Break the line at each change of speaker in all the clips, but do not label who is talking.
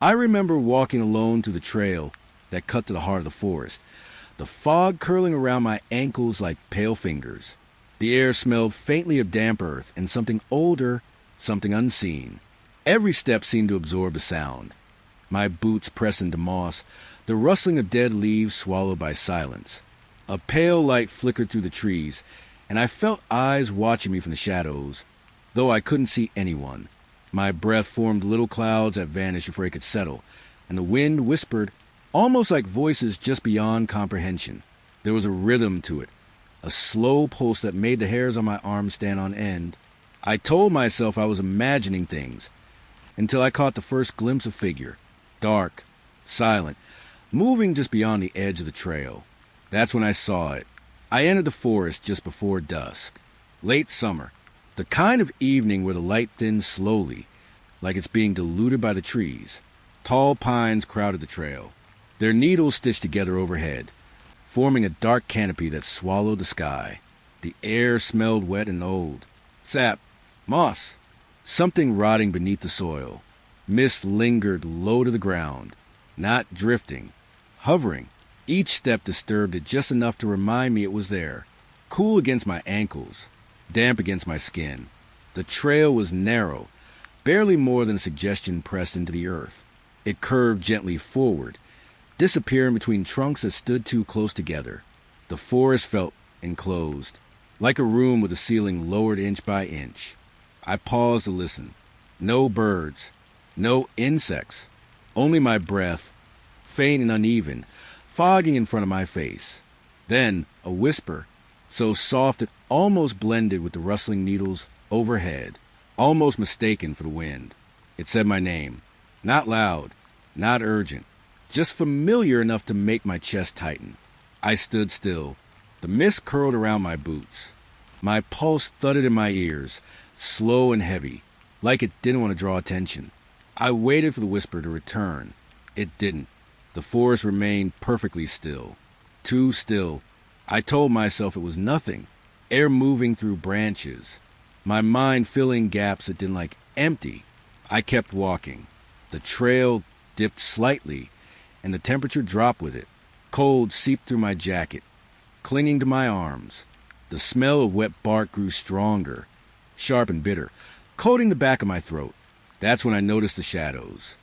I remember walking alone through the trail that cut to the heart of the forest, the fog curling around my ankles like pale fingers. The air smelled faintly of damp earth and something older, something unseen. Every step seemed to absorb the sound. My boots pressed into moss, the rustling of dead leaves swallowed by silence. A pale light flickered through the trees, and I felt eyes watching me from the shadows, though I couldn't see anyone. My breath formed little clouds that vanished before it could settle, and the wind whispered, almost like voices just beyond comprehension. There was a rhythm to it, a slow pulse that made the hairs on my arms stand on end. I told myself I was imagining things, until I caught the first glimpse of figure, dark, silent, moving just beyond the edge of the trail. That's when I saw it. I entered the forest just before dusk. Late summer. The kind of evening where the light thins slowly, like it's being diluted by the trees. Tall pines crowded the trail, their needles stitched together overhead, forming a dark canopy that swallowed the sky. The air smelled wet and old. Sap, moss, something rotting beneath the soil. Mist lingered low to the ground, not drifting, hovering. Each step disturbed it just enough to remind me it was there, cool against my ankles, damp against my skin. The trail was narrow, barely more than a suggestion pressed into the earth. It curved gently forward, disappearing between trunks that stood too close together. The forest felt enclosed, like a room with the ceiling lowered inch by inch. I paused to listen. No birds, no insects, only my breath, faint and uneven, fogging in front of my face. Then a whisper, so soft it almost blended with the rustling needles overhead, almost mistaken for the wind. It said my name, not loud, not urgent, just familiar enough to make my chest tighten. I stood still. The mist curled around my boots. My pulse thudded in my ears, slow and heavy, like it didn't want to draw attention. I waited for the whisper to return. It didn't. The forest remained perfectly still. Too still. I told myself it was nothing. Air moving through branches. My mind filling gaps it didn't like empty. I kept walking. The trail dipped slightly, and the temperature dropped with it. Cold seeped through my jacket, clinging to my arms. The smell of wet bark grew stronger, sharp and bitter, coating the back of my throat. That's when I noticed the shadows.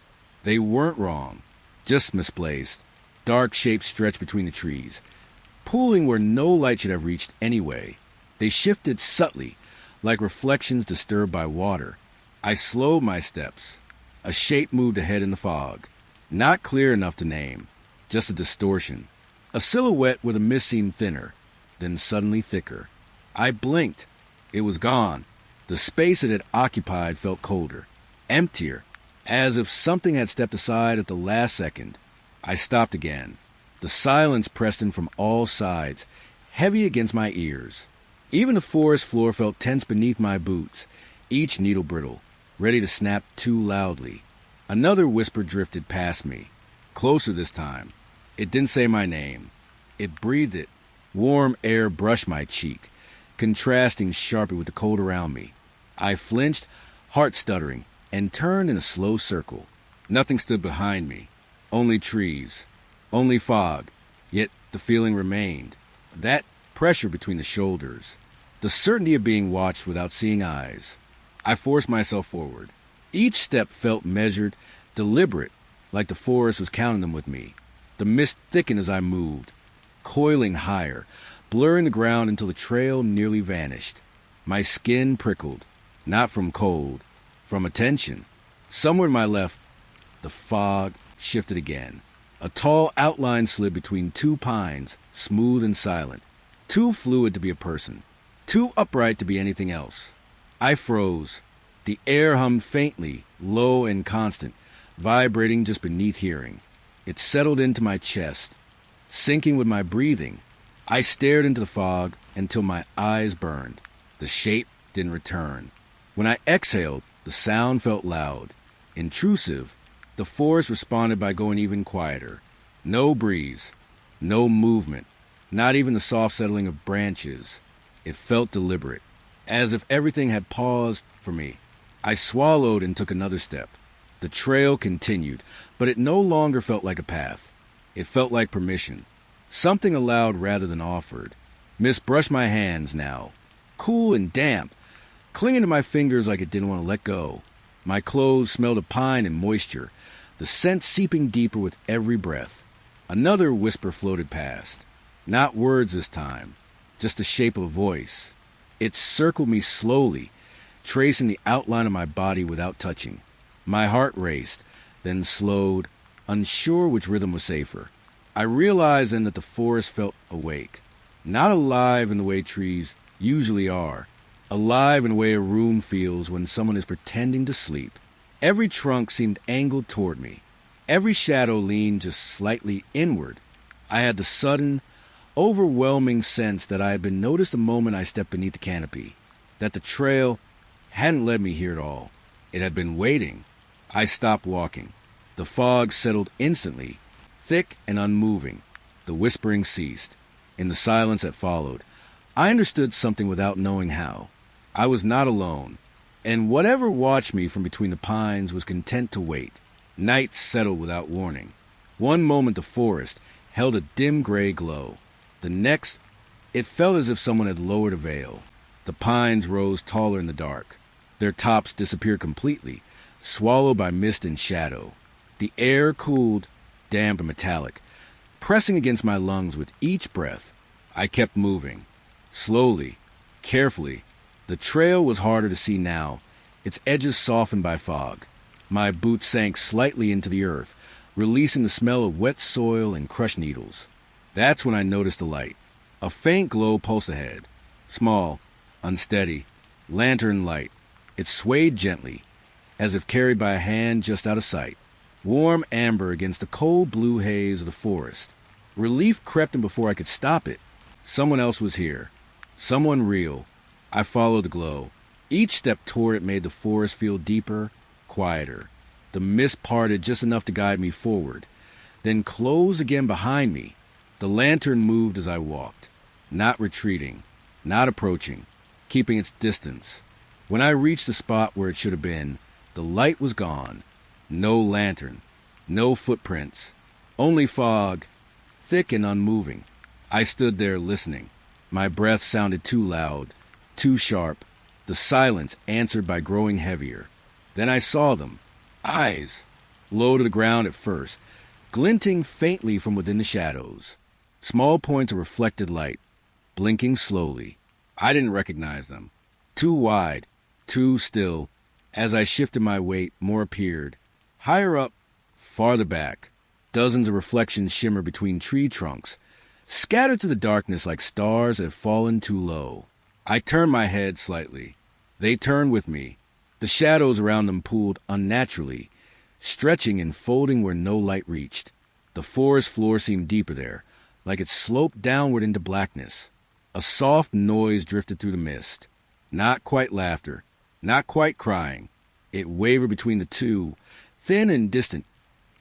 They weren't wrong, just misplaced. Dark shapes stretched between the trees, pooling where no light should have reached anyway. They shifted subtly, like reflections disturbed by water. I slowed my steps. A shape moved ahead in the fog, not clear enough to name, just a distortion. A silhouette where the mist seemed thinner, then suddenly thicker. I blinked. It was gone. The space it had occupied felt colder, emptier, as if something had stepped aside at the last second. I stopped again. The silence pressed in from all sides, heavy against my ears. Even the forest floor felt tense beneath my boots, each needle brittle, ready to snap too loudly. Another whisper drifted past me, closer this time. It didn't say my name. It breathed it. Warm air brushed my cheek, contrasting sharply with the cold around me. I flinched, heart stuttering, and turned in a slow circle. Nothing stood behind me. Only trees. Only fog. Yet the feeling remained. That pressure between the shoulders. The certainty of being watched without seeing eyes. I forced myself forward. Each step felt measured, deliberate, like the forest was counting them with me. The mist thickened as I moved, coiling higher, blurring the ground until the trail nearly vanished. My skin prickled, not from cold, from attention. Somewhere to my left, the fog shifted again. A tall outline slid between two pines, smooth and silent, too fluid to be a person, too upright to be anything else. I froze. The air hummed faintly, low and constant, vibrating just beneath hearing. It settled into my chest, sinking with my breathing. I stared into the fog until my eyes burned. The shape didn't return. When I exhaled, the sound felt loud, intrusive. The forest responded by going even quieter. No breeze, no movement, not even the soft settling of branches. It felt deliberate, as if everything had paused for me. I swallowed and took another step. The trail continued, but it no longer felt like a path. It felt like permission. Something allowed rather than offered. Mist brushed my hands now, cool and damp, clinging to my fingers like it didn't want to let go. My clothes smelled of pine and moisture, the scent seeping deeper with every breath. Another whisper floated past. Not words this time, just the shape of a voice. It circled me slowly, tracing the outline of my body without touching. My heart raced, then slowed, unsure which rhythm was safer. I realized then that the forest felt awake, not alive in the way trees usually are, alive in the way a room feels when someone is pretending to sleep. Every trunk seemed angled toward me. Every shadow leaned just slightly inward. I had the sudden, overwhelming sense that I had been noticed the moment I stepped beneath the canopy, that the trail hadn't led me here at all. It had been waiting. I stopped walking. The fog settled instantly, thick and unmoving. The whispering ceased. In the silence that followed, I understood something without knowing how. I was not alone, and whatever watched me from between the pines was content to wait. Night settled without warning. One moment the forest held a dim gray glow. The next, it felt as if someone had lowered a veil. The pines rose taller in the dark. Their tops disappeared completely, swallowed by mist and shadow. The air cooled, damp and metallic, pressing against my lungs with each breath. I kept moving. Slowly, carefully. The trail was harder to see now, its edges softened by fog. My boots sank slightly into the earth, releasing the smell of wet soil and crushed needles. That's when I noticed the light. A faint glow pulsed ahead. Small, unsteady, lantern light. It swayed gently, as if carried by a hand just out of sight. Warm amber against the cold blue haze of the forest. Relief crept in before I could stop it. Someone else was here. Someone real. I followed the glow. Each step toward it made the forest feel deeper, quieter. The mist parted just enough to guide me forward, then closed again behind me. The lantern moved as I walked, not retreating, not approaching, keeping its distance. When I reached the spot where it should have been, the light was gone. No lantern, no footprints, only fog, thick and unmoving. I stood there listening. My breath sounded too loud, too sharp. The silence answered by growing heavier. Then I saw them. Eyes, low to the ground at first, glinting faintly from within the shadows. Small points of reflected light, blinking slowly. I didn't recognize them. Too wide, too still. As I shifted my weight, more appeared. Higher up, farther back, dozens of reflections shimmer between tree trunks, scattered to the darkness like stars that have fallen too low. I turned my head slightly. They turned with me. The shadows around them pooled unnaturally, stretching and folding where no light reached. The forest floor seemed deeper there, like it sloped downward into blackness. A soft noise drifted through the mist. Not quite laughter, not quite crying. It wavered between the two, thin and distant,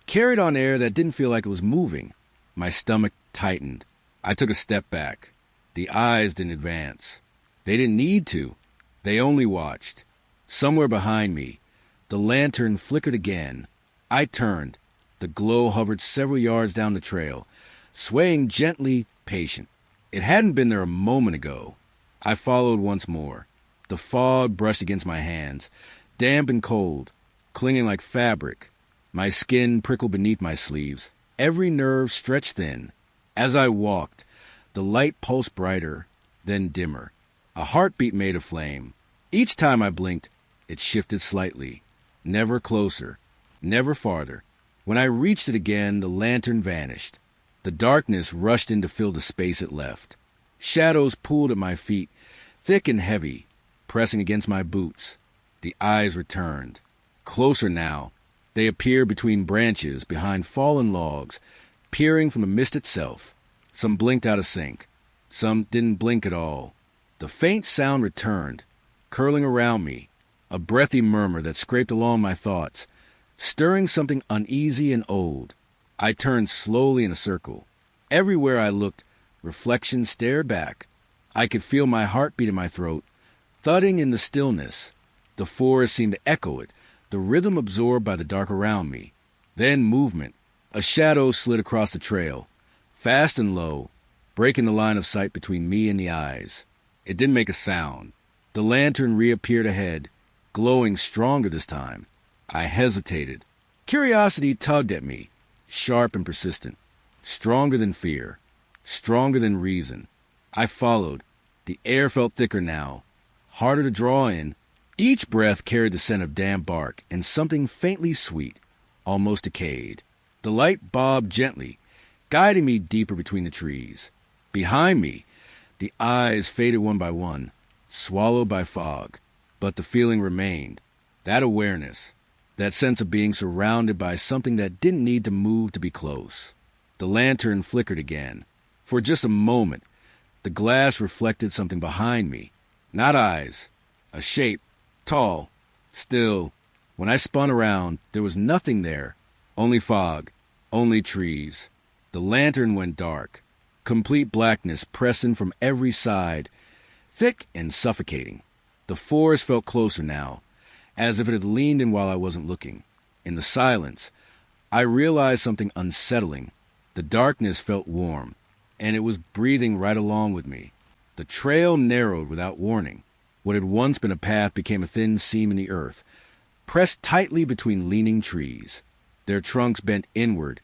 carried on air that didn't feel like it was moving. My stomach tightened. I took a step back. The eyes didn't advance. They didn't need to. They only watched. Somewhere behind me, the lantern flickered again. I turned. The glow hovered several yards down the trail, swaying gently, patient. It hadn't been there a moment ago. I followed once more. The fog brushed against my hands, damp and cold, clinging like fabric. My skin prickled beneath my sleeves, every nerve stretched thin. As I walked, the light pulsed brighter, then dimmer. A heartbeat made a flame. Each time I blinked, it shifted slightly. Never closer, never farther. When I reached it again, the lantern vanished. The darkness rushed in to fill the space it left. Shadows pooled at my feet, thick and heavy, pressing against my boots. The eyes returned. Closer now. They appeared between branches, behind fallen logs, peering from the mist itself. Some blinked out of sync. Some didn't blink at all. The faint sound returned, curling around me, a breathy murmur that scraped along my thoughts, stirring something uneasy and old. I turned slowly in a circle. Everywhere I looked, reflections stared back. I could feel my heartbeat in my throat, thudding in the stillness. The forest seemed to echo it, the rhythm absorbed by the dark around me. Then movement. A shadow slid across the trail, fast and low, breaking the line of sight between me and the eyes. It didn't make a sound. The lantern reappeared ahead, glowing stronger this time. I hesitated. Curiosity tugged at me, sharp and persistent, stronger than fear, stronger than reason. I followed. The air felt thicker now, harder to draw in. Each breath carried the scent of damp bark and something faintly sweet, almost decayed. The light bobbed gently, guiding me deeper between the trees. Behind me, the eyes faded one by one, swallowed by fog. But the feeling remained. That awareness, that sense of being surrounded by something that didn't need to move to be close. The lantern flickered again. For just a moment, the glass reflected something behind me. Not eyes. A shape, tall, still. When I spun around, there was nothing there. Only fog, only trees. The lantern went dark. Complete blackness pressing from every side, thick and suffocating. The forest felt closer now, as if it had leaned in while I wasn't looking. In the silence, I realized something unsettling. The darkness felt warm, and it was breathing right along with me. The trail narrowed without warning. What had once been a path became a thin seam in the earth, pressed tightly between leaning trees. Their trunks bent inward,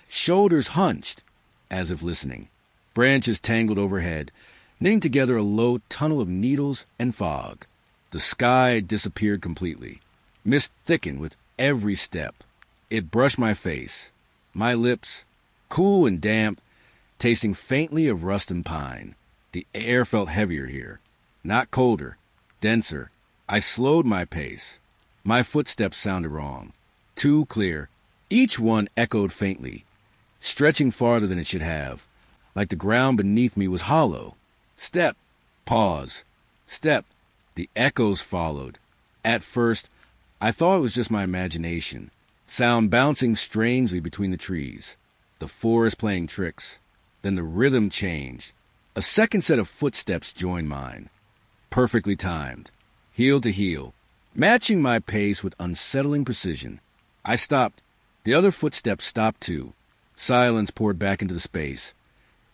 shoulders hunched, as if listening. Branches tangled overhead, knitting together a low tunnel of needles and fog. The sky disappeared completely. Mist thickened with every step. It brushed my face, my lips, cool and damp, tasting faintly of rust and pine. The air felt heavier here, not colder, denser. I slowed my pace. My footsteps sounded wrong, too clear. Each one echoed faintly, stretching farther than it should have, like the ground beneath me was hollow. Step, pause, step. The echoes followed. At first, I thought it was just my imagination, sound bouncing strangely between the trees, the forest playing tricks. Then the rhythm changed. A second set of footsteps joined mine, perfectly timed, heel to heel, matching my pace with unsettling precision. I stopped. The other footsteps stopped too. Silence poured back into the space,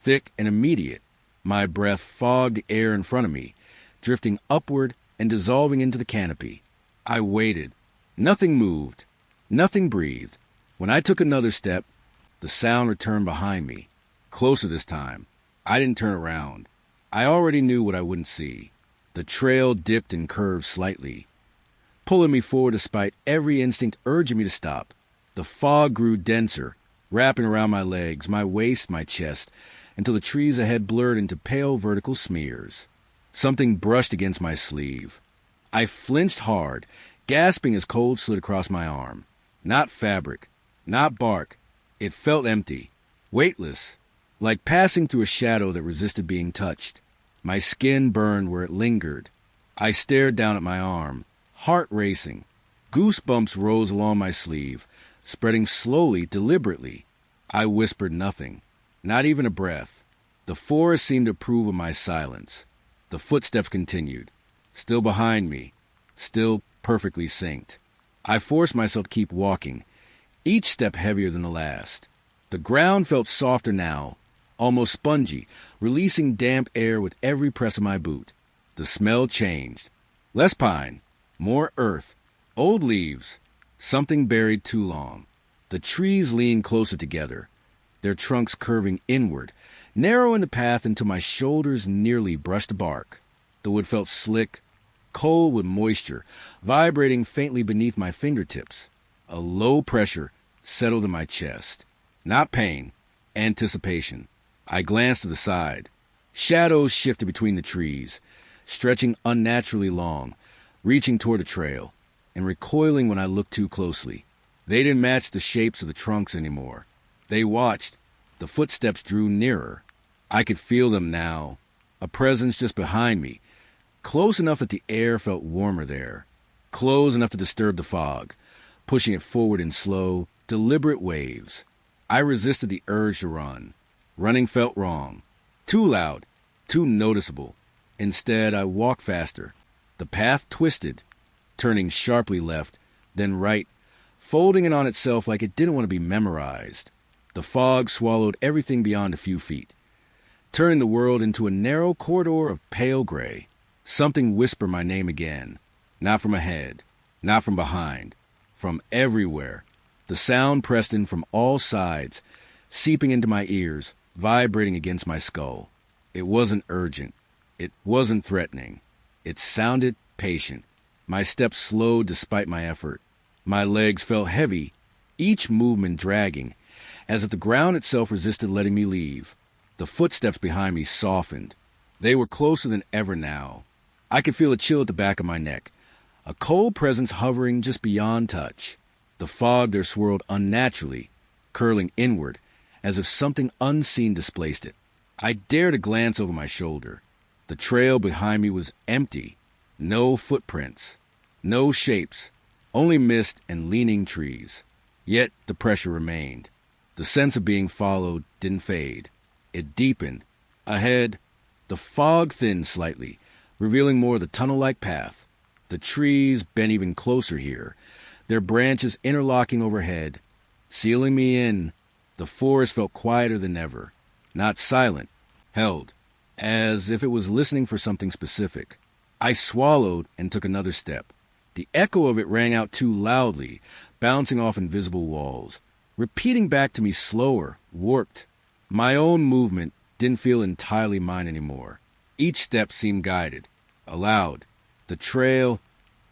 thick and immediate. My breath fogged the air in front of me, drifting upward and dissolving into the canopy. I waited. Nothing moved. Nothing breathed. When I took another step, the sound returned behind me, closer this time. I didn't turn around. I already knew what I wouldn't see. The trail dipped and curved slightly, pulling me forward despite every instinct urging me to stop. The fog grew denser, wrapping around my legs, my waist, my chest, until the trees ahead blurred into pale vertical smears. Something brushed against my sleeve. I flinched hard, gasping as cold slid across my arm. Not fabric, not bark. It felt empty, weightless, like passing through a shadow that resisted being touched. My skin burned where it lingered. I stared down at my arm, heart racing. Goosebumps rose along my sleeve, spreading slowly, deliberately. I whispered nothing, not even a breath. The forest seemed to approve of my silence. The footsteps continued, still behind me, still perfectly synced. I forced myself to keep walking, each step heavier than the last. The ground felt softer now, almost spongy, releasing damp air with every press of my boot. The smell changed. Less pine, more earth, old leaves, something buried too long. The trees leaned closer together, their trunks curving inward, narrowing the path until my shoulders nearly brushed the bark. The wood felt slick, cold with moisture, vibrating faintly beneath my fingertips. A low pressure settled in my chest. Not pain, anticipation. I glanced to the side. Shadows shifted between the trees, stretching unnaturally long, reaching toward the trail, and recoiling when I looked too closely. They didn't match the shapes of the trunks anymore. They watched. The footsteps drew nearer. I could feel them now, a presence just behind me, close enough that the air felt warmer there, close enough to disturb the fog, pushing it forward in slow, deliberate waves. I resisted the urge to run. Running felt wrong, too loud, too noticeable. Instead, I walked faster. The path twisted, turning sharply left, then right, folding in on itself like it didn't want to be memorized. The fog swallowed everything beyond a few feet, turning the world into a narrow corridor of pale gray. Something whispered my name again, not from ahead, not from behind, from everywhere. The sound pressed in from all sides, seeping into my ears, vibrating against my skull. It wasn't urgent. It wasn't threatening. It sounded patient. My steps slowed despite my effort. My legs felt heavy, each movement dragging, as if the ground itself resisted letting me leave. The footsteps behind me softened. They were closer than ever now. I could feel a chill at the back of my neck, a cold presence hovering just beyond touch. The fog there swirled unnaturally, curling inward, as if something unseen displaced it. I dared to glance over my shoulder. The trail behind me was empty. No footprints, no shapes, only mist and leaning trees. Yet the pressure remained. The sense of being followed didn't fade. It deepened. Ahead, the fog thinned slightly, revealing more of the tunnel-like path. The trees bent even closer here, their branches interlocking overhead, sealing me in. The forest felt quieter than ever, not silent, held, as if it was listening for something specific. I swallowed and took another step. The echo of it rang out too loudly, bouncing off invisible walls, repeating back to me slower, warped. My own movement didn't feel entirely mine anymore. Each step seemed guided, allowed. The trail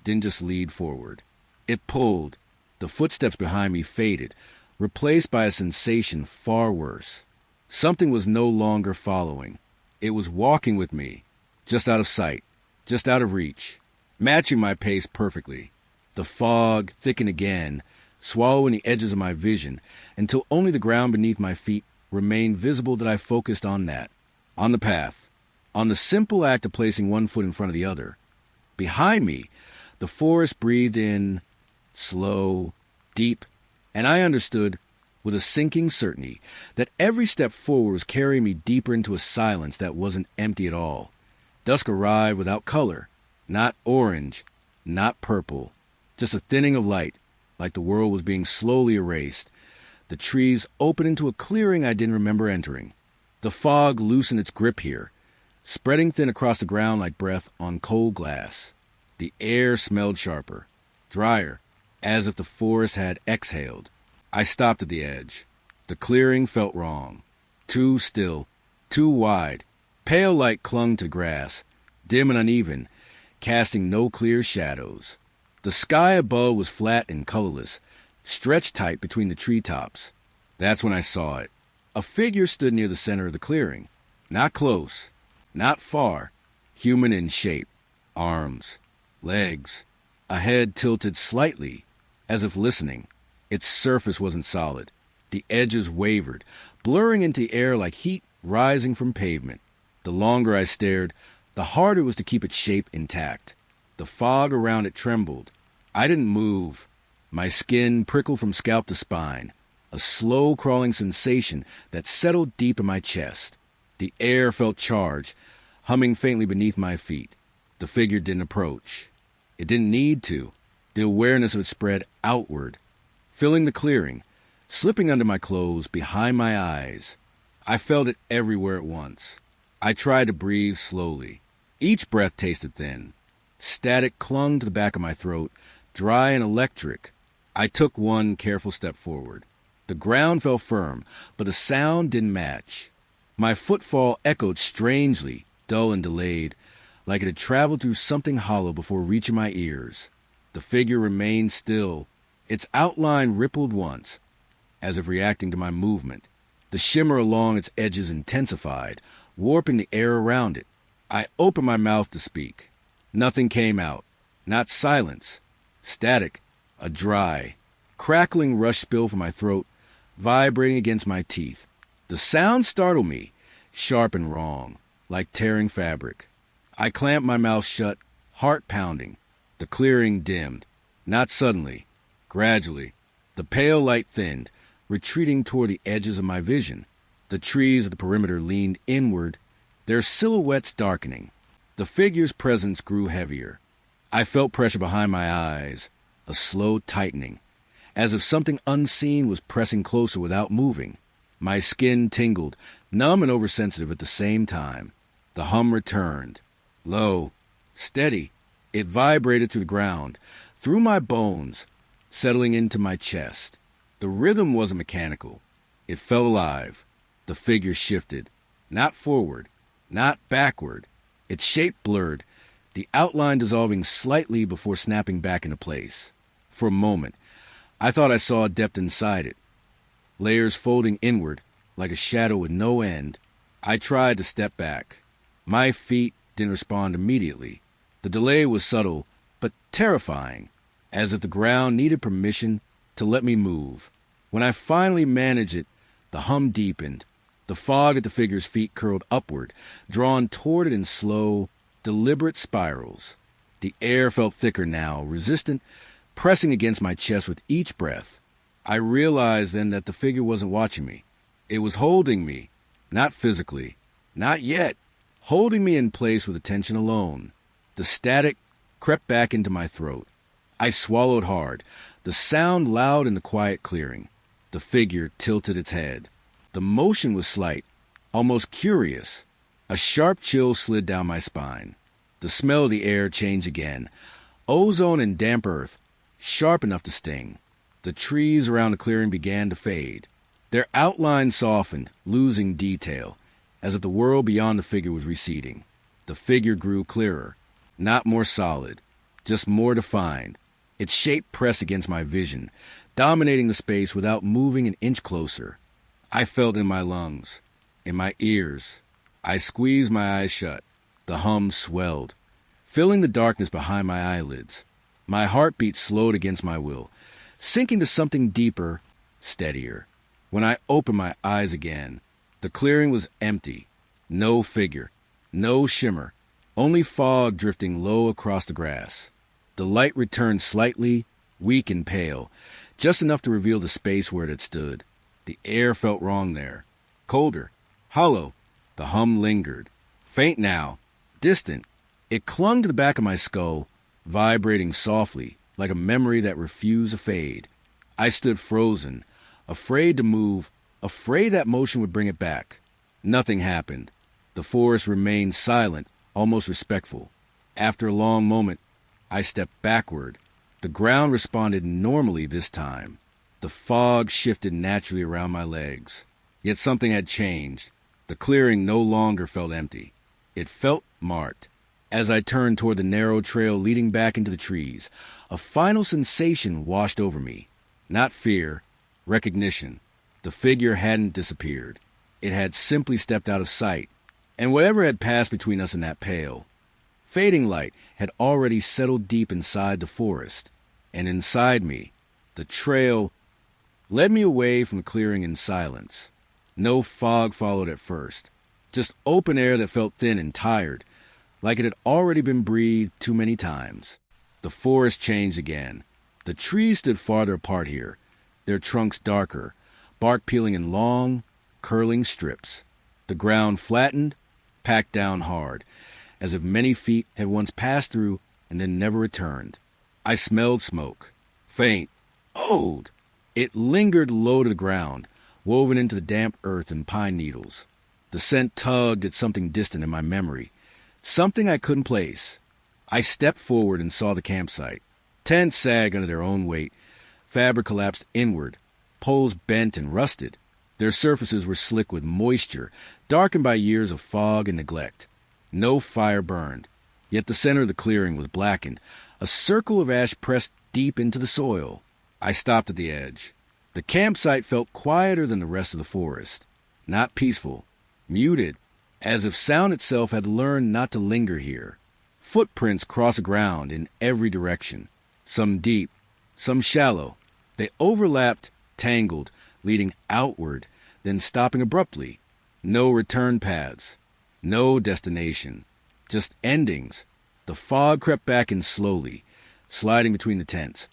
didn't just lead forward. It pulled. The footsteps behind me faded, replaced by a sensation far worse. Something was no longer following. It was walking with me, just out of sight, just out of reach, matching my pace perfectly. The fog thickened again, swallowing the edges of my vision, until only the ground beneath my feet remained visible. That I focused on that, on the path, on the simple act of placing one foot in front of the other. Behind me, the forest breathed in, slow, deep, and I understood, with a sinking certainty, that every step forward was carrying me deeper into a silence that wasn't empty at all. Dusk arrived without color, not orange, not purple, just a thinning of light, like the world was being slowly erased. The trees opened into a clearing I didn't remember entering. The fog loosened its grip here, spreading thin across the ground like breath on cold glass. The air smelled sharper, drier, as if the forest had exhaled. I stopped at the edge. The clearing felt wrong. Too still, too wide. Pale light clung to grass, dim and uneven, casting no clear shadows. The sky above was flat and colorless, stretched tight between the treetops. That's when I saw it. A figure stood near the center of the clearing. Not close, not far, human in shape. Arms, legs, a head tilted slightly, as if listening. Its surface wasn't solid. The edges wavered, blurring into air like heat rising from pavement. The longer I stared, the harder it was to keep its shape intact. The fog around it trembled. I didn't move. My skin prickled from scalp to spine, a slow crawling sensation that settled deep in my chest. The air felt charged, humming faintly beneath my feet. The figure didn't approach. It didn't need to. The awareness of it spread outward, filling the clearing, slipping under my clothes, behind my eyes. I felt it everywhere at once. I tried to breathe slowly. Each breath tasted thin. Static clung to the back of my throat, dry and electric. I took one careful step forward. The ground felt firm, but the sound didn't match. My footfall echoed strangely, dull and delayed, like it had traveled through something hollow before reaching my ears. The figure remained still. Its outline rippled once, as if reacting to my movement. The shimmer along its edges intensified, warping the air around it. I opened my mouth to speak. Nothing came out. Not silence. Static. A dry, crackling rush spilled from my throat, vibrating against my teeth. The sound startled me, sharp and wrong, like tearing fabric. I clamped my mouth shut, heart pounding. The clearing dimmed. Not suddenly. Gradually. The pale light thinned, retreating toward the edges of my vision. The trees of the perimeter leaned inward, their silhouettes darkening. The figure's presence grew heavier. I felt pressure behind my eyes, a slow tightening, as if something unseen was pressing closer without moving. My skin tingled, numb and oversensitive at the same time. The hum returned. Low, steady. It vibrated through the ground, through my bones, settling into my chest. The rhythm wasn't mechanical. It felt alive. The figure shifted. Not forward, not backward. Its shape blurred, the outline dissolving slightly before snapping back into place. For a moment, I thought I saw a depth inside it. Layers folding inward, like a shadow with no end. I tried to step back. My feet didn't respond immediately. The delay was subtle, but terrifying, as if the ground needed permission to let me move. When I finally managed it, the hum deepened. The fog at the figure's feet curled upward, drawn toward it in slow, deliberate spirals. The air felt thicker now, resistant, pressing against my chest with each breath. I realized then that the figure wasn't watching me. It was holding me, not physically, not yet, holding me in place with attention alone. The static crept back into my throat. I swallowed hard, the sound loud in the quiet clearing. The figure tilted its head. The motion was slight, almost curious. A sharp chill slid down my spine. The smell of the air changed again. Ozone and damp earth, sharp enough to sting. The trees around the clearing began to fade. Their outlines softened, losing detail, as if the world beyond the figure was receding. The figure grew clearer, not more solid, just more defined. Its shape pressed against my vision, dominating the space without moving an inch closer. I felt it in my lungs, in my ears. I squeezed my eyes shut. The hum swelled, filling the darkness behind my eyelids. My heartbeat slowed against my will, sinking to something deeper, steadier. When I opened my eyes again, the clearing was empty. No figure, no shimmer, only fog drifting low across the grass. The light returned slightly, weak and pale, just enough to reveal the space where it had stood. The air felt wrong there. Colder, hollow. The hum lingered. Faint now, distant. It clung to the back of my skull, vibrating softly, like a memory that refused to fade. I stood frozen, afraid to move, afraid that motion would bring it back. Nothing happened. The forest remained silent, almost respectful. After a long moment, I stepped backward. The ground responded normally this time. The fog shifted naturally around my legs. Yet something had changed. The clearing no longer felt empty. It felt marked. As I turned toward the narrow trail leading back into the trees, a final sensation washed over me. Not fear, recognition. The figure hadn't disappeared. It had simply stepped out of sight, and whatever had passed between us in that pale, fading light had already settled deep inside the forest. And inside me, the trail led me away from the clearing in silence. No fog followed at first, just open air that felt thin and tired, like it had already been breathed too many times. The forest changed again. The trees stood farther apart here, their trunks darker, bark peeling in long, curling strips. The ground flattened, packed down hard, as if many feet had once passed through and then never returned. I smelled smoke, faint, old. It lingered low to the ground, woven into the damp earth and pine needles. The scent tugged at something distant in my memory, something I couldn't place. I stepped forward and saw the campsite. Tents sagged under their own weight. Fabric collapsed inward. Poles bent and rusted. Their surfaces were slick with moisture, darkened by years of fog and neglect. No fire burned, yet the center of the clearing was blackened, a circle of ash pressed deep into the soil. I stopped at the edge. The campsite felt quieter than the rest of the forest. Not peaceful, muted, as if sound itself had learned not to linger here. Footprints crossed the ground in every direction, some deep, some shallow. They overlapped, tangled, leading outward, then stopping abruptly. No return paths, no destination, just endings. The fog crept back in slowly, sliding between the tents,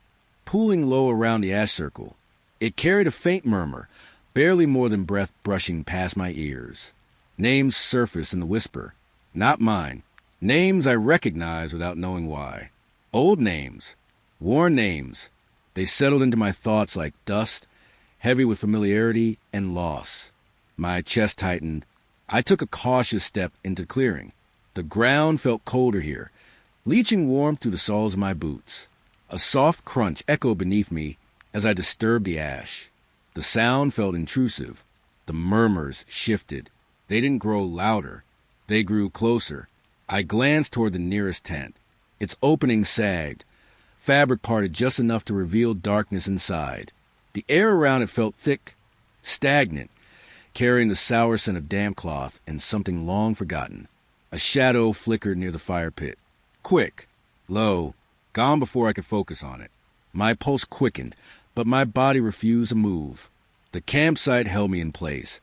pooling low around the ash circle. It carried a faint murmur, barely more than breath brushing past my ears. Names surfaced in the whisper, not mine. Names I recognized without knowing why. Old names, Worn names. They settled into my thoughts like dust, heavy with familiarity and loss. My chest tightened. I took a cautious step into clearing. The ground felt colder here, leaching warmth through the soles of my boots. A soft crunch echoed beneath me as I disturbed the ash. The sound felt intrusive. The murmurs shifted. They didn't grow louder. They grew closer. I glanced toward the nearest tent. Its opening sagged. Fabric parted just enough to reveal darkness inside. The air around it felt thick, stagnant, carrying the sour scent of damp cloth and something long forgotten. A shadow flickered near the fire pit. Quick, low, gone before I could focus on it. My pulse quickened, but my body refused to move. The campsite held me in place,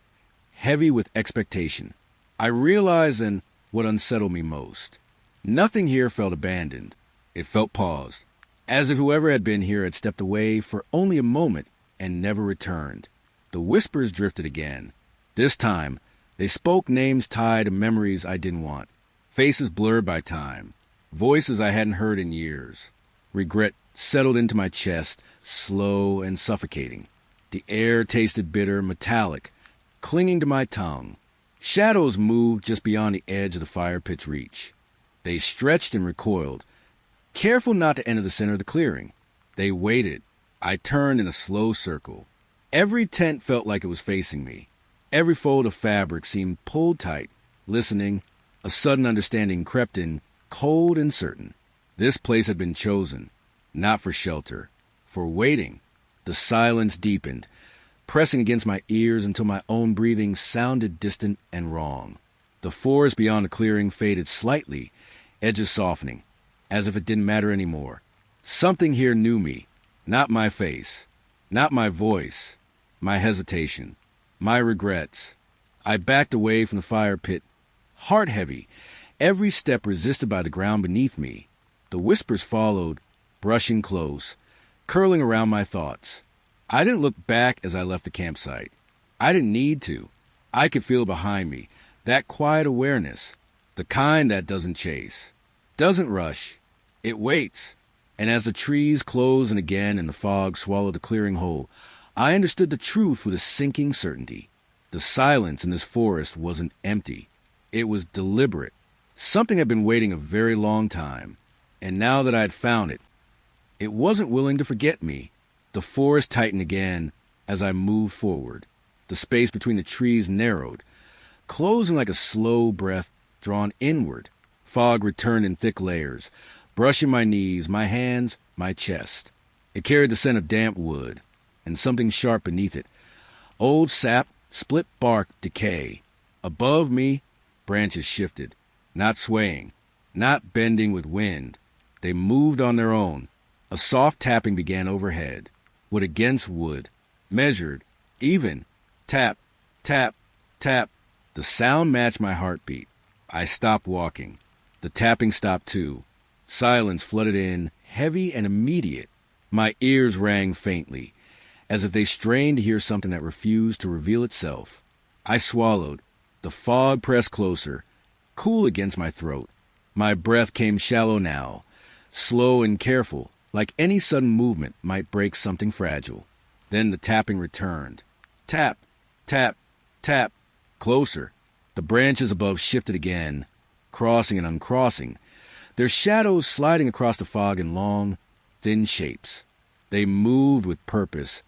heavy with expectation. I realized then what unsettled me most. Nothing here felt abandoned. It felt paused, as if whoever had been here had stepped away for only a moment and never returned. The whispers drifted again. This time, they spoke names tied to memories I didn't want, faces blurred by time, voices I hadn't heard in years. Regret settled into my chest, slow and suffocating. The air tasted bitter, metallic, clinging to my tongue. Shadows moved just beyond the edge of the fire pit's reach. They stretched and recoiled, careful not to enter the center of the clearing. They waited. I turned in a slow circle. Every tent felt like it was facing me. Every fold of fabric seemed pulled tight. Listening, a sudden understanding crept in, cold and certain. This place had been chosen, not for shelter, for waiting. The silence deepened, pressing against my ears until my own breathing sounded distant and wrong. The forest beyond the clearing faded slightly, edges softening, as if it didn't matter anymore. Something here knew me, not my face, not my voice, my hesitation, my regrets. I backed away from the fire pit, heart heavy, every step resisted by the ground beneath me. The whispers followed, brushing close, curling around my thoughts. I didn't look back as I left the campsite. I didn't need to. I could feel behind me, that quiet awareness, the kind that doesn't chase, doesn't rush. It waits. And as the trees closed in again and the fog swallowed the clearing whole, I understood the truth with a sinking certainty. The silence in this forest wasn't empty. It was deliberate. Something had been waiting a very long time. And now that I had found it, it wasn't willing to forget me. The forest tightened again as I moved forward. The space between the trees narrowed, closing like a slow breath drawn inward. Fog returned in thick layers, brushing my knees, my hands, my chest. It carried the scent of damp wood, and something sharp beneath it. Old sap, split bark, decay. Above me, branches shifted, not swaying, not bending with wind. They moved on their own. A soft tapping began overhead, wood against wood, measured, even. Tap, tap, tap. The sound matched my heartbeat. I stopped walking. The tapping stopped too. Silence flooded in, heavy and immediate. My ears rang faintly, as if they strained to hear something that refused to reveal itself. I swallowed. The fog pressed closer, cool against my throat. My breath came shallow now, slow and careful, like any sudden movement might break something fragile. Then the tapping returned. Tap, tap, tap. Closer. The branches above shifted again, crossing and uncrossing, their shadows sliding across the fog in long, thin shapes. They moved with purpose,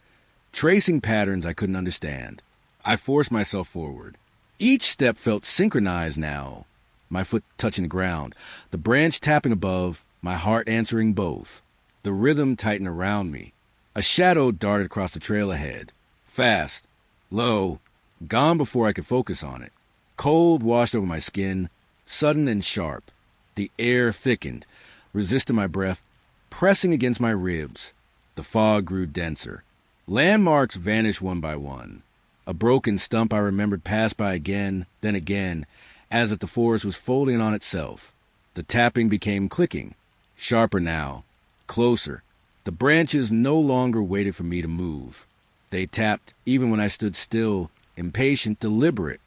tracing patterns I couldn't understand. I forced myself forward. Each step felt synchronized now, my foot touching the ground, the branch tapping above, my heart answering both. The rhythm tightened around me. A shadow darted across the trail ahead, fast, low, gone before I could focus on it. Cold washed over my skin, sudden and sharp. The air thickened, resisting my breath, pressing against my ribs. The fog grew denser. Landmarks vanished one by one. A broken stump I remembered passed by again, then again, as if the forest was folding on itself. The tapping became clicking, sharper now, closer. The branches no longer waited for me to move. They tapped even when I stood still, impatient, deliberate.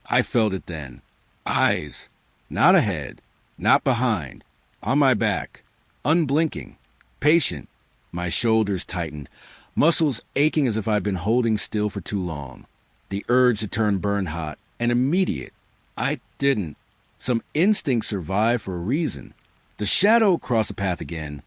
I felt it then. Eyes, not ahead, not behind, on my back, unblinking, patient, My shoulders tightened, muscles aching as if I'd been holding still for too long. The urge to turn burned hot and immediate. I didn't. Some instinct survived for a reason. The shadow crossed the path again,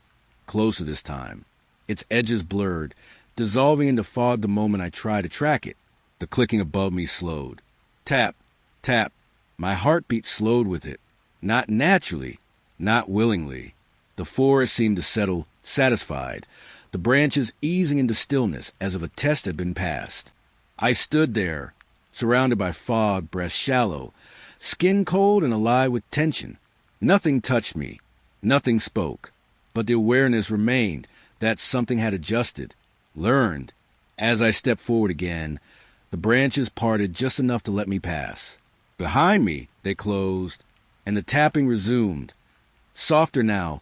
closer this time. Its edges blurred, dissolving into fog the moment I tried to track it. The clicking above me slowed. Tap, tap. My heartbeat slowed with it. Not naturally, not willingly. The forest seemed to settle, satisfied, the branches easing into stillness as if a test had been passed. I stood there, surrounded by fog, breath shallow, skin cold and alive with tension. Nothing touched me, nothing spoke, but the awareness remained that something had adjusted, learned. As I stepped forward again, the branches parted just enough to let me pass. Behind me, they closed, and the tapping resumed. Softer now,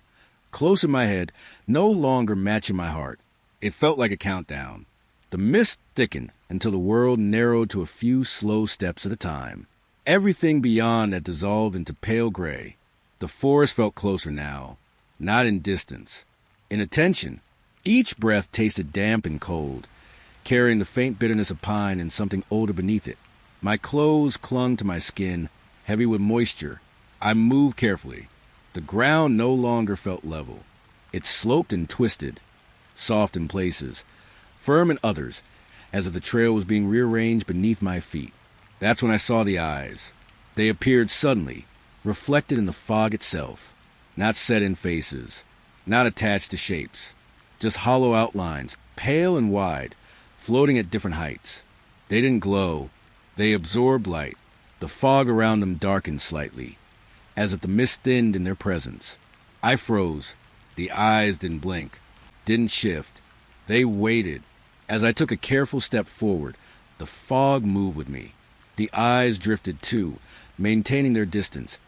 close in my head, no longer matching my heart. It felt like a countdown. The mist thickened until the world narrowed to a few slow steps at a time. Everything beyond had dissolved into pale gray. The forest felt closer now, not in distance, in attention. Each breath tasted damp and cold, carrying the faint bitterness of pine and something older beneath it. My clothes clung to my skin, heavy with moisture. I moved carefully. The ground no longer felt level. It sloped and twisted, soft in places, firm in others, as if the trail was being rearranged beneath my feet. That's when I saw the eyes. They appeared suddenly, reflected in the fog itself, not set-in faces, not attached to shapes, just hollow outlines, pale and wide, floating at different heights. They didn't glow. They absorbed light. The fog around them darkened slightly, as if the mist thinned in their presence. I froze. The eyes didn't blink, didn't shift. They waited. As I took a careful step forward, the fog moved with me. The eyes drifted too, maintaining their distance,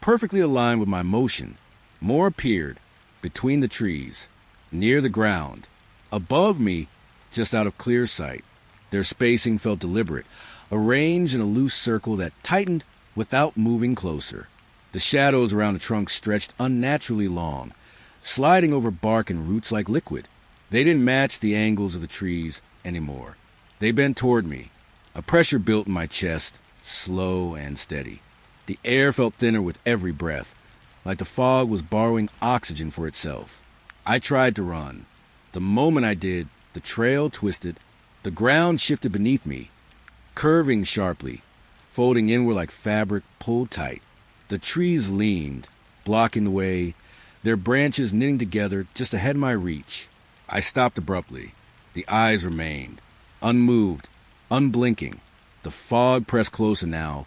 perfectly aligned with my motion. More appeared, between the trees, near the ground, above me, just out of clear sight. Their spacing felt deliberate, arranged in a loose circle that tightened without moving closer. The shadows around the trunk stretched unnaturally long, sliding over bark and roots like liquid. They didn't match the angles of the trees anymore. They bent toward me. A pressure built in my chest, slow and steady. The air felt thinner with every breath, like the fog was borrowing oxygen for itself. I tried to run. The moment I did, the trail twisted. The ground shifted beneath me, curving sharply, folding inward like fabric pulled tight. The trees leaned, blocking the way, their branches knitting together just ahead of my reach. I stopped abruptly. The eyes remained, unmoved, unblinking. The fog pressed closer now,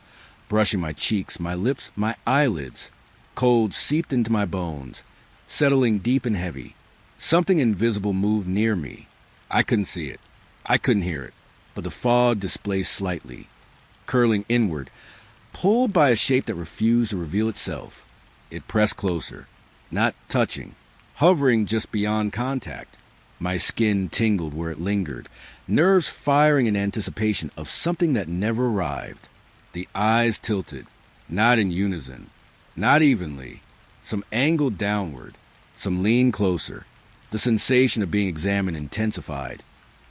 brushing my cheeks, my lips, my eyelids. Cold seeped into my bones, settling deep and heavy. Something invisible moved near me. I couldn't see it. I couldn't hear it. But the fog displaced slightly, curling inward, pulled by a shape that refused to reveal itself. It pressed closer, not touching, hovering just beyond contact. My skin tingled where it lingered, nerves firing in anticipation of something that never arrived. The eyes tilted, not in unison, not evenly. Some angled downward, some leaned closer. The sensation of being examined intensified,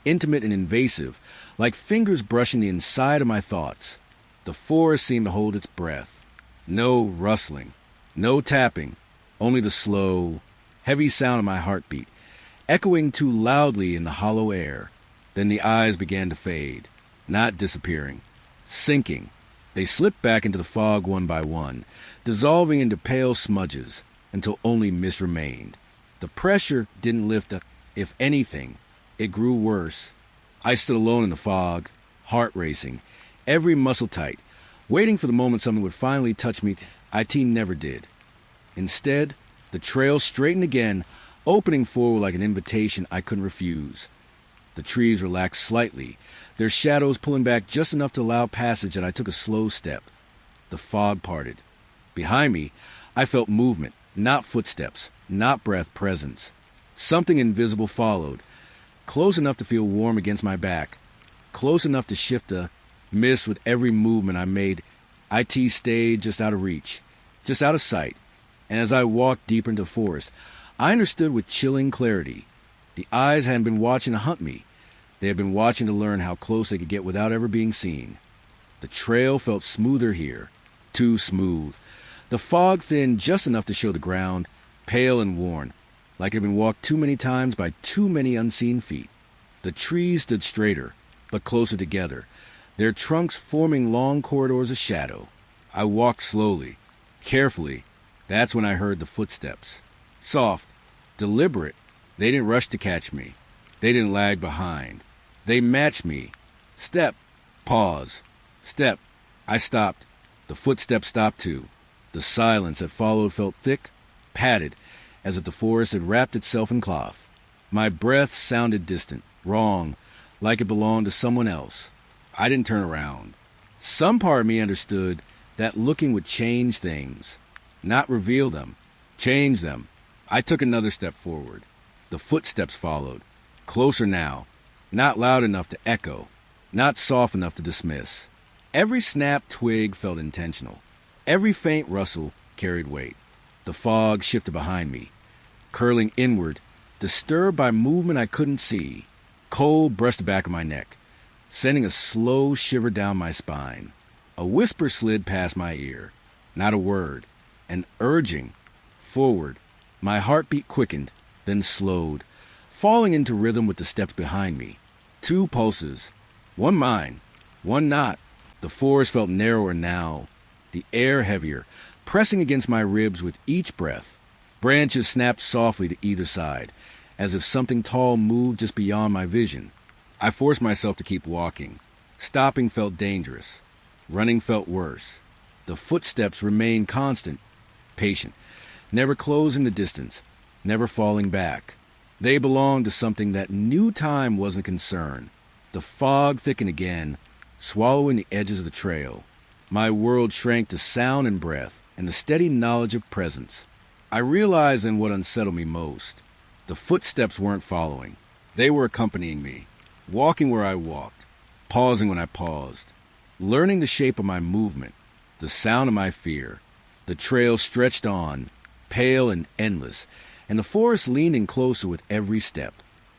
intimate and invasive, like fingers brushing the inside of my thoughts. The forest seemed to hold its breath. No rustling, no tapping, only the slow, heavy sound of my heartbeat, echoing too loudly in the hollow air. Then the eyes began to fade, not disappearing, sinking. They slipped back into the fog one by one, dissolving into pale smudges, until only mist remained. The pressure didn't lift up. If anything, it grew worse. I stood alone in the fog, heart racing, every muscle tight, waiting for the moment something would finally touch me. It never did. Instead, the trail straightened again, opening forward like an invitation I couldn't refuse. The trees relaxed slightly, their shadows pulling back just enough to allow passage, and I took a slow step. The fog parted. Behind me, I felt movement, not footsteps, not breath, presence. Something invisible followed, close enough to feel warm against my back, close enough to shift the mist with every movement I made. It stayed just out of reach, just out of sight, and as I walked deeper into the forest, I understood with chilling clarity. The eyes hadn't been watching to hunt me. They had been watching to learn how close they could get without ever being seen. The trail felt smoother here. Too smooth. The fog thinned just enough to show the ground, pale and worn, like it had been walked too many times by too many unseen feet. The trees stood straighter, but closer together, their trunks forming long corridors of shadow. I walked slowly, carefully. That's when I heard the footsteps. Soft, deliberate. They didn't rush to catch me. They didn't lag behind. They matched me. Step. Pause. Step. I stopped. The footsteps stopped too. The silence that followed felt thick, padded, as if the forest had wrapped itself in cloth. My breath sounded distant, wrong, like it belonged to someone else. I didn't turn around. Some part of me understood that looking would change things, not reveal them, change them. I took another step forward. The footsteps followed, closer now, not loud enough to echo, not soft enough to dismiss. Every snapped twig felt intentional. Every faint rustle carried weight. The fog shifted behind me, curling inward, disturbed by movement I couldn't see. Cold brushed the back of my neck, sending a slow shiver down my spine. A whisper slid past my ear. Not a word. An urging. Forward. My heartbeat quickened, then slowed, falling into rhythm with the steps behind me. 2 pulses. One mine. One not. The forest felt narrower now. The air heavier, pressing against my ribs with each breath. Branches snapped softly to either side, as if something tall moved just beyond my vision. I forced myself to keep walking. Stopping felt dangerous. Running felt worse. The footsteps remained constant, patient, never closing the distance, never falling back. They belonged to something that knew time wasn't concerned. The fog thickened again, swallowing the edges of the trail. My world shrank to sound and breath, and the steady knowledge of presence. I realized then what unsettled me most. The footsteps weren't following. They were accompanying me, walking where I walked, pausing when I paused, learning the shape of my movement, the sound of my fear. The trail stretched on, pale and endless, and the forest leaned in closer with every step.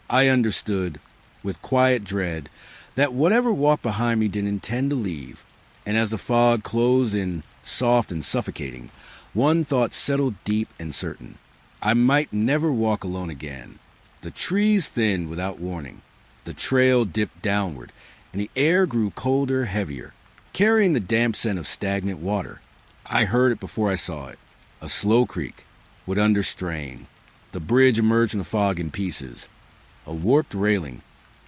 I understood, with quiet dread, that whatever walked behind me didn't intend to leave, and as the fog closed in, soft and suffocating, one thought settled deep and certain. I might never walk alone again. The trees thinned without warning. The trail dipped downward, and the air grew colder, heavier, carrying the damp scent of stagnant water. I heard it before I saw it. A slow creak, would under strain. The bridge emerged from the fog in pieces. A warped railing,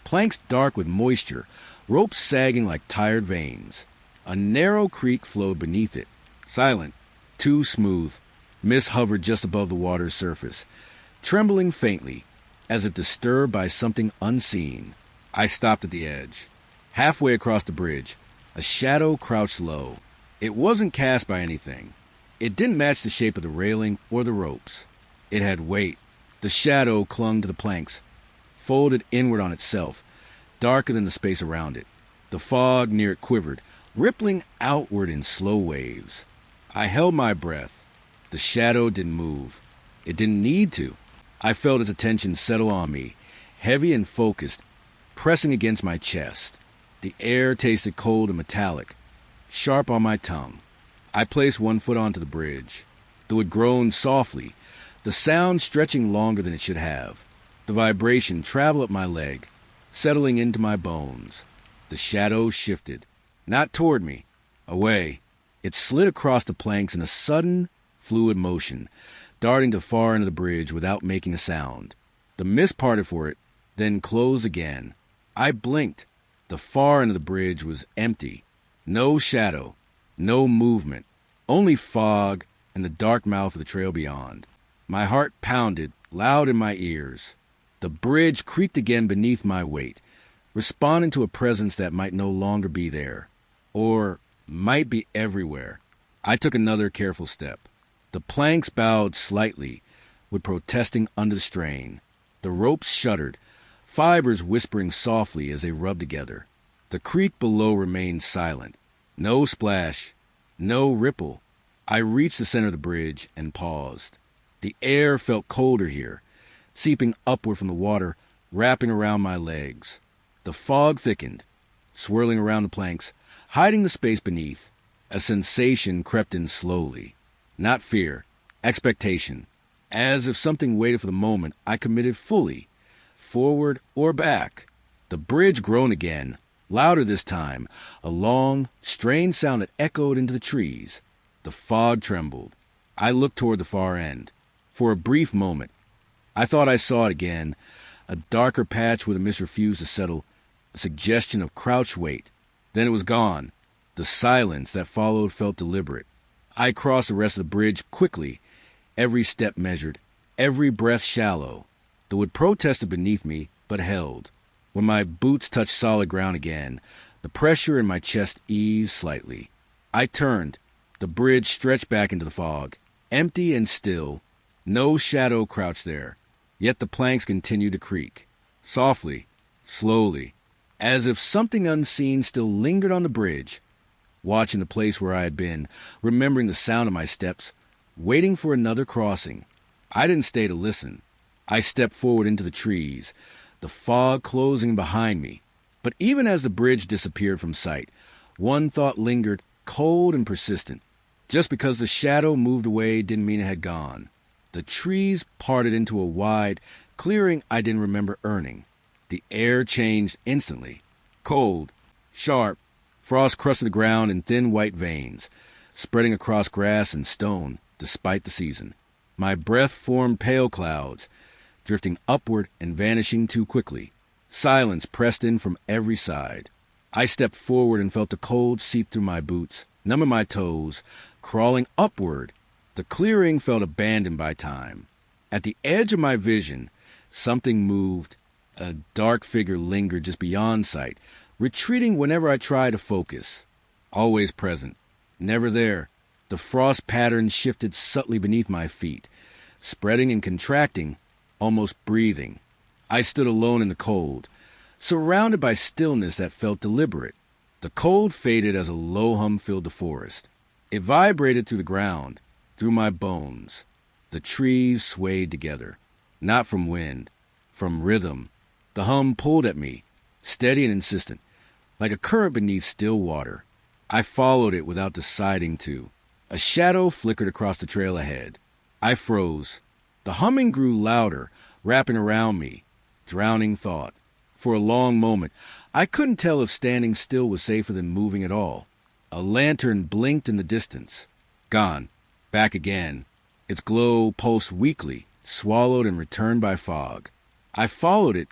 planks dark with moisture, ropes sagging like tired veins. A narrow creek flowed beneath it, silent, too smooth. Mist hovered just above the water's surface, trembling faintly, as if disturbed by something unseen. I stopped at the edge. Halfway across the bridge, a shadow crouched low. It wasn't cast by anything. It didn't match the shape of the railing or the ropes. It had weight. The shadow clung to the planks, folded inward on itself, darker than the space around it. The fog near it quivered, rippling outward in slow waves. I held my breath. The shadow didn't move. It didn't need to. I felt its attention settle on me, heavy and focused, pressing against my chest. The air tasted cold and metallic, sharp on my tongue. I placed one foot onto the bridge. Though it groaned softly, the sound stretching longer than it should have. The vibration traveled up my leg, settling into my bones. The shadow shifted, not toward me, away. It slid across the planks in a sudden, fluid motion, darting to far end of the bridge without making a sound. The mist parted for it, then closed again. I blinked. The far end of the bridge was empty. No shadow, no movement, only fog and the dark mouth of the trail beyond. My heart pounded, loud in my ears. The bridge creaked again beneath my weight, responding to a presence that might no longer be there, or might be everywhere. I took another careful step. The planks bowed slightly, with protesting under the strain. The ropes shuddered, fibers whispering softly as they rubbed together. The creek below remained silent. No splash, no ripple. I reached the center of the bridge and paused. The air felt colder here, seeping upward from the water, wrapping around my legs. The fog thickened, swirling around the planks, hiding the space beneath. A sensation crept in slowly. Not fear, expectation. As if something waited for the moment I committed fully, forward or back. The bridge groaned again, louder this time, a long, strange sound that echoed into the trees. The fog trembled. I looked toward the far end. For a brief moment, I thought I saw it again, a darker patch where the mist refused to settle, a suggestion of crouched weight. Then it was gone. The silence that followed felt deliberate. I crossed the rest of the bridge quickly, every step measured, every breath shallow. The wood protested beneath me, but held. When my boots touched solid ground again, the pressure in my chest eased slightly. I turned. The bridge stretched back into the fog, empty and still. No shadow crouched there. Yet the planks continued to creak, softly, slowly, as if something unseen still lingered on the bridge. Watching the place where I had been, remembering the sound of my steps, waiting for another crossing. I didn't stay to listen. I stepped forward into the trees, the fog closing behind me. But even as the bridge disappeared from sight, one thought lingered, cold and persistent. Just because the shadow moved away didn't mean it had gone. The trees parted into a wide clearing I didn't remember earning. The air changed instantly. Cold, sharp, frost crusted the ground in thin white veins, spreading across grass and stone, despite the season. My breath formed pale clouds, drifting upward and vanishing too quickly. Silence pressed in from every side. I stepped forward and felt the cold seep through my boots, numbing my toes, crawling upward. The clearing felt abandoned by time. At the edge of my vision, something moved. A dark figure lingered just beyond sight, retreating whenever I tried to focus. Always present, never there. The frost patterns shifted subtly beneath my feet, spreading and contracting, almost breathing. I stood alone in the cold, surrounded by stillness that felt deliberate. The cold faded as a low hum filled the forest. It vibrated through the ground, through my bones. The trees swayed together, not from wind, from rhythm. The hum pulled at me, steady and insistent, like a current beneath still water. I followed it without deciding to. A shadow flickered across the trail ahead. I froze. The humming grew louder, wrapping around me, drowning thought. For a long moment, I couldn't tell if standing still was safer than moving at all. A lantern blinked in the distance. Gone. Back again. Its glow pulsed weakly, swallowed and returned by fog. I followed it,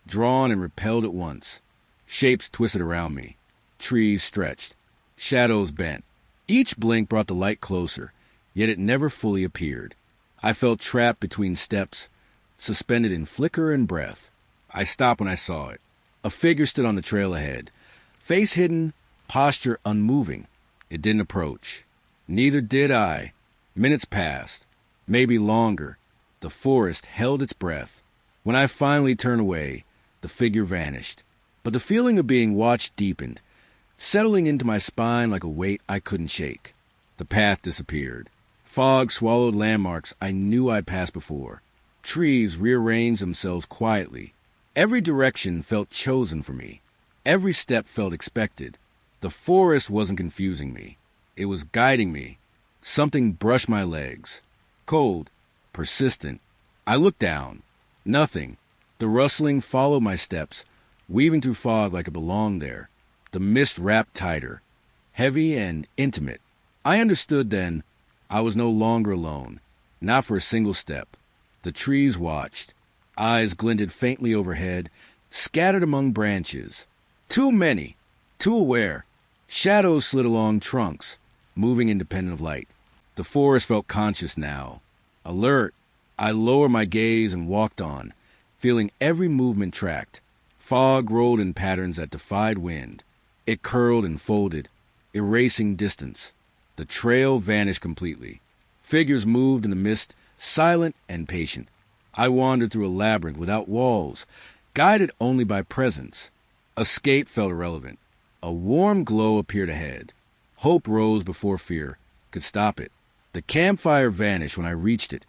drawn and repelled at once. Shapes twisted around me. Trees stretched. Shadows bent. Each blink brought the light closer, yet it never fully appeared. I felt trapped between steps, suspended in flicker and breath. I stopped when I saw it. A figure stood on the trail ahead, face hidden, posture unmoving. It didn't approach. Neither did I. Minutes passed, maybe longer. The forest held its breath. When I finally turned away, the figure vanished. But the feeling of being watched deepened, settling into my spine like a weight I couldn't shake. The path disappeared. Fog swallowed landmarks I knew I'd passed before. Trees rearranged themselves quietly. Every direction felt chosen for me. Every step felt expected. The forest wasn't confusing me. It was guiding me. Something brushed my legs. Cold, persistent. I looked down. Nothing. The rustling followed my steps, weaving through fog like it belonged there. The mist wrapped tighter, heavy and intimate. I understood then I was no longer alone, not for a single step. The trees watched. Eyes glinted faintly overhead, scattered among branches. Too many, too aware. Shadows slid along trunks, moving independent of light. The forest felt conscious now. Alert, I lowered my gaze and walked on, feeling every movement tracked. Fog rolled in patterns that defied wind. It curled and folded, erasing distance. The trail vanished completely. Figures moved in the mist, silent and patient. I wandered through a labyrinth without walls, guided only by presence. Escape felt irrelevant. A warm glow appeared ahead. Hope rose before fear could stop it. The campfire vanished when I reached it,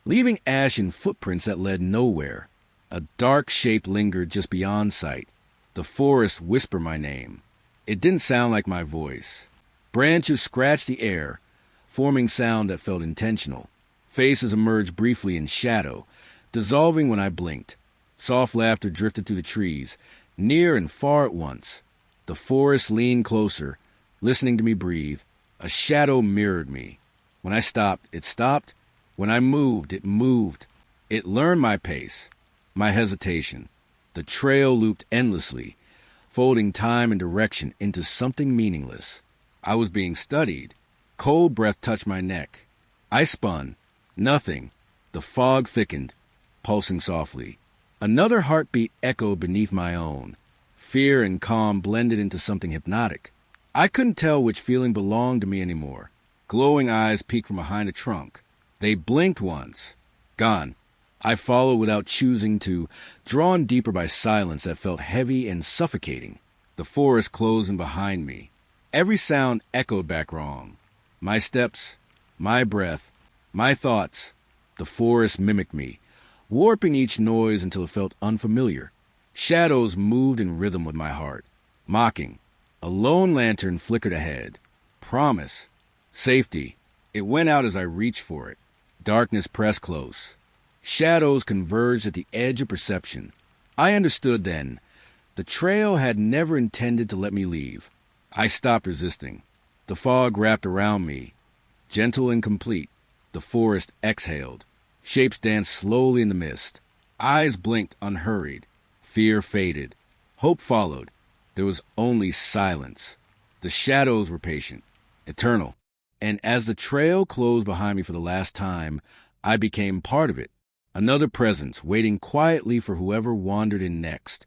leaving ashen footprints that led nowhere. A dark shape lingered just beyond sight. The forest whispered my name. It didn't sound like my voice. Branches scratched the air, forming sound that felt intentional. Faces emerged briefly in shadow, dissolving when I blinked. Soft laughter drifted through the trees, near and far at once. The forest leaned closer, listening to me breathe. A shadow mirrored me. When I stopped, it stopped. When I moved, it moved. It learned my pace, my hesitation. The trail looped endlessly, folding time and direction into something meaningless. I was being studied. Cold breath touched my neck. I spun. Nothing. The fog thickened, pulsing softly. Another heartbeat echoed beneath my own. Fear and calm blended into something hypnotic. I couldn't tell which feeling belonged to me anymore. Glowing eyes peeked from behind a trunk. They blinked once. Gone. I followed without choosing to, drawn deeper by silence that felt heavy and suffocating. The forest closed in behind me. Every sound echoed back wrong. My steps, my breath, my thoughts. The forest mimicked me, warping each noise until it felt unfamiliar. Shadows moved in rhythm with my heart, mocking. A lone lantern flickered ahead. Promise. Safety. It went out as I reached for it. Darkness pressed close. Shadows converged at the edge of perception. I understood then. The trail had never intended to let me leave. I stopped resisting. The fog wrapped around me. Gentle and complete, the forest exhaled. Shapes danced slowly in the mist. Eyes blinked unhurried. Fear faded. Hope followed. There was only silence. The shadows were patient, eternal. And as the trail closed behind me for the last time, I became part of it. Another presence waiting quietly for whoever wandered in next.